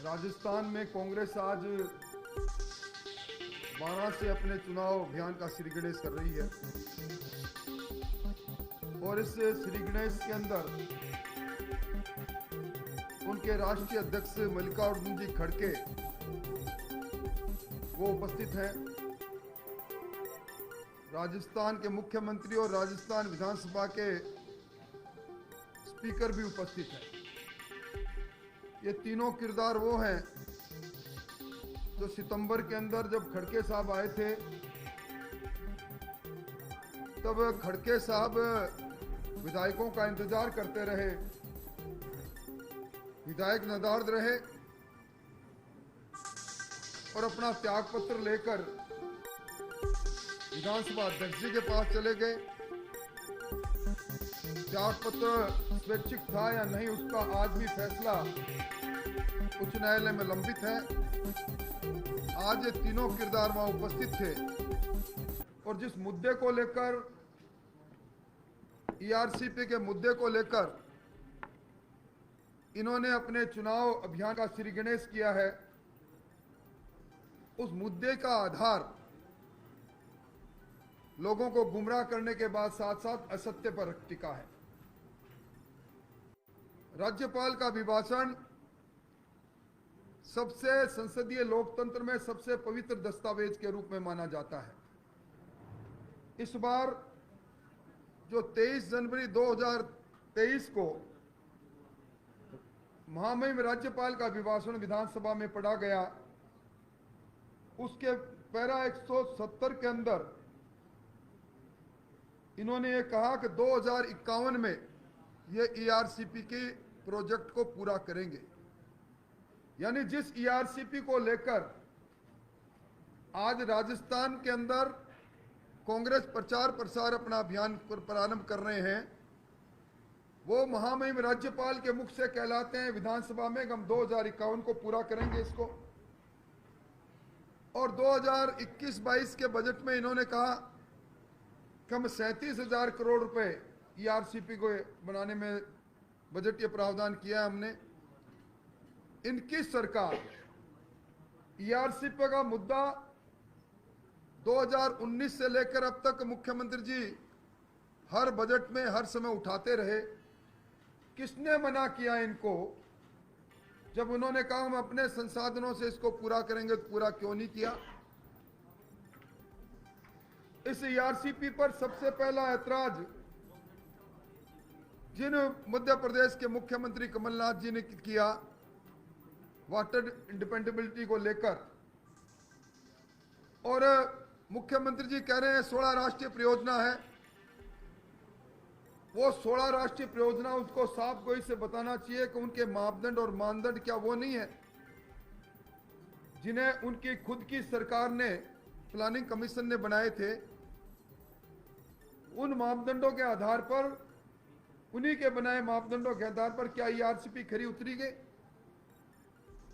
राजस्थान में कांग्रेस आज 12 से अपने चुनाव अभियान का श्री गणेश कर रही है और इस श्री गणेश के अंदर उनके राष्ट्रीय अध्यक्ष मल्लिकार्जुन जी खड़गे वो उपस्थित हैं। राजस्थान के मुख्यमंत्री और राजस्थान विधानसभा के स्पीकर भी उपस्थित हैं। ये तीनों किरदार वो हैं जो सितंबर के अंदर जब खड़गे साहब आए थे तब खड़गे साहब विधायकों का इंतजार करते रहे, विधायक नाराज रहे और अपना त्याग पत्र लेकर विधानसभा अध्यक्ष जी के पास चले गए। त्याग पत्र स्वैच्छिक था या नहीं उसका आज भी फैसला उच्च न्यायालय में लंबित है। आज ये तीनों किरदार वहां उपस्थित थे और जिस मुद्दे को लेकर ईआरसीपी के मुद्दे को लेकर इन्होंने अपने चुनाव अभियान का श्री गणेश किया है, उस मुद्दे का आधार लोगों को गुमराह करने के बाद साथ साथ असत्य पर टिका है। राज्यपाल का अभिभाषण सबसे संसदीय लोकतंत्र में सबसे पवित्र दस्तावेज के रूप में माना जाता है। इस बार जो 23 जनवरी 2023 को महामहिम राज्यपाल का अभिभाषण विधानसभा में पढ़ा गया, उसके पैरा 170 के अंदर इन्होंने ये कहा कि 2051 में ये ईआरसीपी के प्रोजेक्ट को पूरा करेंगे। यानी जिस ईआरसीपी को लेकर आज राजस्थान के अंदर कांग्रेस प्रचार प्रसार अपना अभियान प्रारंभ कर रहे हैं, वो महामहिम राज्यपाल के मुख से कहलाते हैं विधानसभा में हम 2051 को पूरा करेंगे इसको। और 2021-22 के बजट में इन्होंने कहा कि हम 37,000 करोड़ रुपए ईआरसीपी को बनाने में बजटीय प्रावधान किया हमने। इनकी सरकार ईआरसीपी का मुद्दा 2019 से लेकर अब तक मुख्यमंत्री जी हर बजट में हर समय उठाते रहे। किसने मना किया इनको? जब उन्होंने कहा हम अपने संसाधनों से इसको पूरा करेंगे तो पूरा क्यों नहीं किया? इस ईआरसीपी पर सबसे पहला ऐतराज जिन मध्य प्रदेश के मुख्यमंत्री कमलनाथ जी ने किया वाटर इंडिपेंडेबिलिटी को लेकर, और मुख्यमंत्री जी कह रहे हैं 16 राष्ट्रीय परियोजना है। वो 16 राष्ट्रीय परियोजना उसको साफ गोई से बताना चाहिए कि उनके मापदंड और मानदंड क्या वो नहीं है जिन्हें उनकी खुद की सरकार ने प्लानिंग कमीशन ने बनाए थे। उन मापदंडों के आधार पर, उन्हीं के बनाए मापदंडों के आधार पर क्या ईआरसीपी खरी उतरी गई?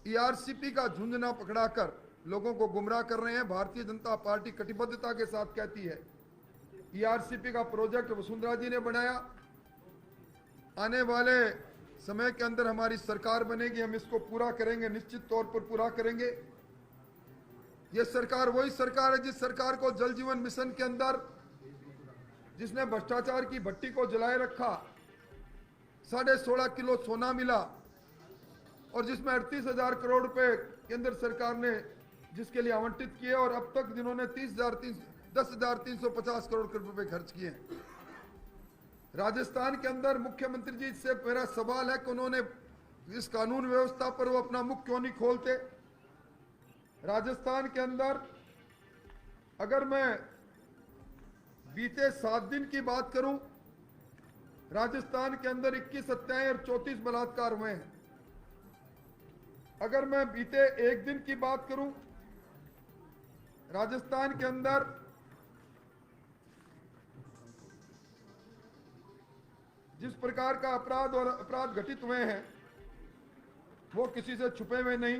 ईआरसीपी का झुंझुना पकड़ाकर लोगों को गुमराह कर रहे हैं। भारतीय जनता पार्टी कटिबद्धता के साथ कहती है ईआरसीपी का प्रोजेक्ट वसुंधरा जी ने बनाया, आने वाले समय के अंदर हमारी सरकार बनेगी, हम इसको पूरा करेंगे, निश्चित तौर पर पूरा करेंगे। ये सरकार वही सरकार है जिस सरकार को जल जीवन मिशन के अंदर जिसने भ्रष्टाचार की भट्टी को जलाए रखा, 16.5 किलो सोना मिला और जिसमें 38,000 करोड़ रुपए केंद्र सरकार ने जिसके लिए आवंटित किए और अब तक जिन्होंने 10,350 करोड़ रुपए खर्च किए हैं। राजस्थान के अंदर मुख्यमंत्री जी से मेरा सवाल है कि उन्होंने इस कानून व्यवस्था पर वो अपना मुख क्यों नहीं खोलते? राजस्थान के अंदर अगर मैं बीते 7 दिन की बात करूं, राजस्थान के अंदर 21 हत्याएं और 34 बलात्कार हुए हैं। अगर मैं बीते 1 दिन की बात करूं, राजस्थान के अंदर जिस प्रकार का अपराध घटित हुए हैं वो किसी से छुपे हुए नहीं।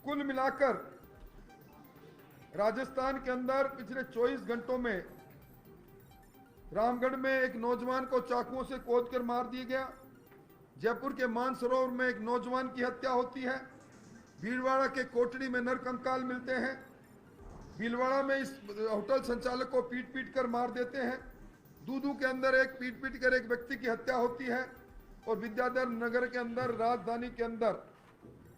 कुल मिलाकर राजस्थान के अंदर पिछले 24 घंटों में रामगढ़ में एक नौजवान को चाकुओं से कोद कर मार दिया गया। जयपुर के मानसरोवर में एक नौजवान की हत्या होती है। भीलवाड़ा के कोटड़ी में नरकंकाल मिलते हैं। भीलवाड़ा में इस होटल संचालक को पीट पीट कर मार देते हैं। दूदू के अंदर एक पीट पीट कर एक व्यक्ति की हत्या होती है। और विद्याधर नगर के अंदर, राजधानी के अंदर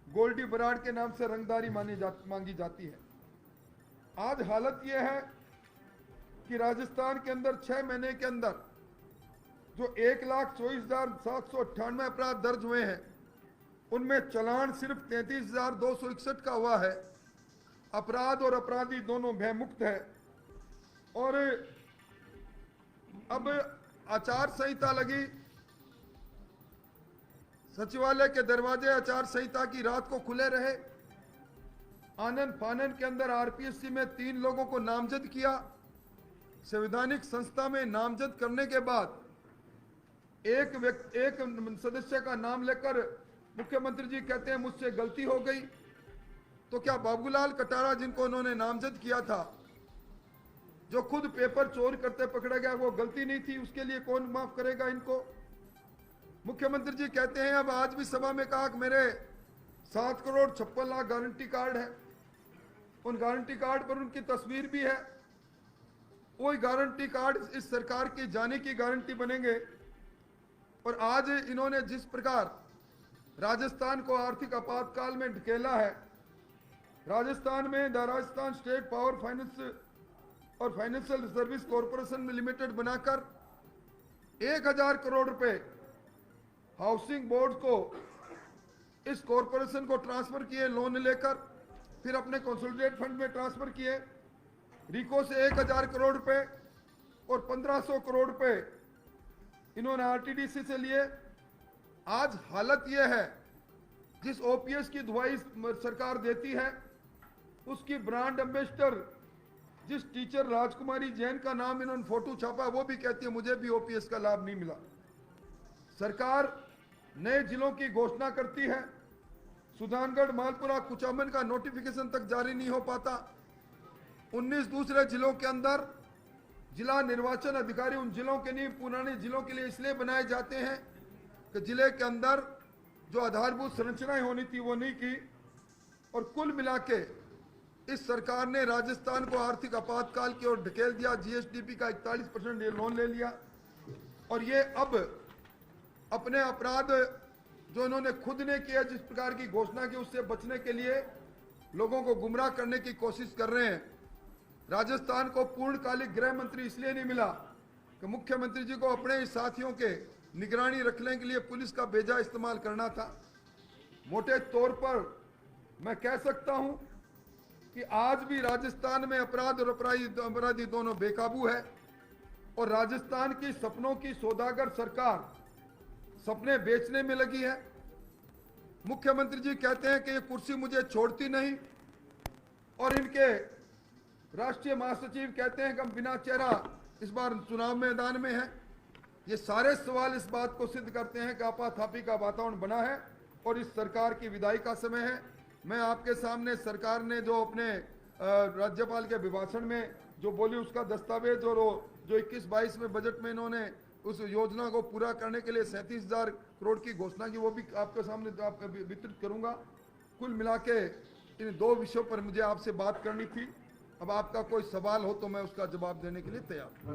गोल्डी बराड़ के नाम से रंगदारी मांगी जाती है। आज हालत यह है कि राजस्थान के अंदर 6 महीने के अंदर जो 1,24,798 अपराध दर्ज हुए हैं, उनमें चालान सिर्फ 33,261 का हुआ है। अपराध और अपराधी दोनों भयमुक्त है। और अब आचार संहिता लगी, सचिवालय के दरवाजे आचार संहिता की रात को खुले रहे। आनंद फानन के अंदर आरपीएससी में 3 लोगों को नामजद किया। संवैधानिक संस्था में नामजद करने के बाद एक सदस्य का नाम लेकर मुख्यमंत्री जी कहते हैं मुझसे गलती हो गई। तो क्या बाबूलाल कटारा, जिनको उन्होंने नामजद किया था, जो खुद पेपर चोर करते पकड़ा गया, वो गलती नहीं थी? उसके लिए कौन माफ करेगा इनको? मुख्यमंत्री जी कहते हैं, अब आज भी सभा में कहा कि मेरे 7,56,00,000 गारंटी कार्ड है। उन गारंटी कार्ड पर उनकी तस्वीर भी है। वही गारंटी कार्ड इस सरकार की जाने की गारंटी बनेंगे। और आज इन्होंने जिस प्रकार राजस्थान को आर्थिक आपातकाल में ढकेला है, राजस्थान में the Rajasthan state power finance और फाइनेंशियल सर्विस कॉरपोरेशन लिमिटेड बनाकर 1,000 करोड़ रुपए हाउसिंग बोर्ड को, इस कॉरपोरेशन को ट्रांसफर किए लोन लेकर, फिर अपने कंसोलिडेट फंड में ट्रांसफर किए। रिको से 1,000 करोड़ रुपए और 1,500 करोड़ रुपए इन्होंने आरटीडीसी से लिए। आज हालत यह है, जिस ओपीएस की दुहाई सरकार देती है, उसकी ब्रांड एम्बेसडर जिस टीचर राजकुमारी जैन का नाम इन्होंने फोटो छापा, वो भी कहती है मुझे भी ओपीएस का लाभ नहीं मिला। सरकार नए जिलों की घोषणा करती है, सुजानगढ़, मालपुरा, कुचामन का नोटिफिकेशन तक जारी नहीं हो पाता। 19 दूसरे जिलों के अंदर जिला निर्वाचन अधिकारी उन जिलों के नहीं, पुराने जिलों के लिए इसलिए बनाए जाते हैं कि जिले के अंदर जो आधारभूत संरचनाएं होनी थी वो नहीं की। और कुल मिला के इस सरकार ने राजस्थान को आर्थिक आपातकाल की ओर ढकेल दिया। जीएसडीपी का 41% ये लोन ले लिया। और ये अब अपने अपराध जो इन्होंने खुद ने किया, जिस प्रकार की घोषणा की, उससे बचने के लिए लोगों को गुमराह करने की कोशिश कर रहे हैं। राजस्थान को पूर्णकालिक गृह मंत्री इसलिए नहीं मिला कि मुख्यमंत्री जी को अपने साथियों के निगरानी रखने के लिए पुलिस का बेजा इस्तेमाल करना था। मोटे तौर पर मैं कह सकता हूं कि आज भी राजस्थान में अपराध और अपराधी दोनों बेकाबू है। और राजस्थान की सपनों की सौदागर सरकार सपने बेचने में लगी है। मुख्यमंत्री जी कहते हैं कि ये कुर्सी मुझे छोड़ती नहीं, और इनके राष्ट्रीय महासचिव कहते हैं कि हम बिना चेहरा इस बार चुनाव मैदान में हैं। ये सारे सवाल इस बात को सिद्ध करते हैं कि आपाधापी का वातावरण बना है और इस सरकार की विदाई का समय है। मैं आपके सामने सरकार ने जो अपने राज्यपाल के अभिभाषण में जो बोली, उसका दस्तावेज, और जो 21-22 में बजट में इन्होंने उस योजना को पूरा करने के लिए 37,000 करोड़ की घोषणा की, वो भी आपके सामने वितरित करूंगा। कुल मिला के इन 2 विषयों पर मुझे आपसे बात करनी थी। अब आपका कोई सवाल हो तो मैं उसका जवाब देने के लिए तैयार हूं।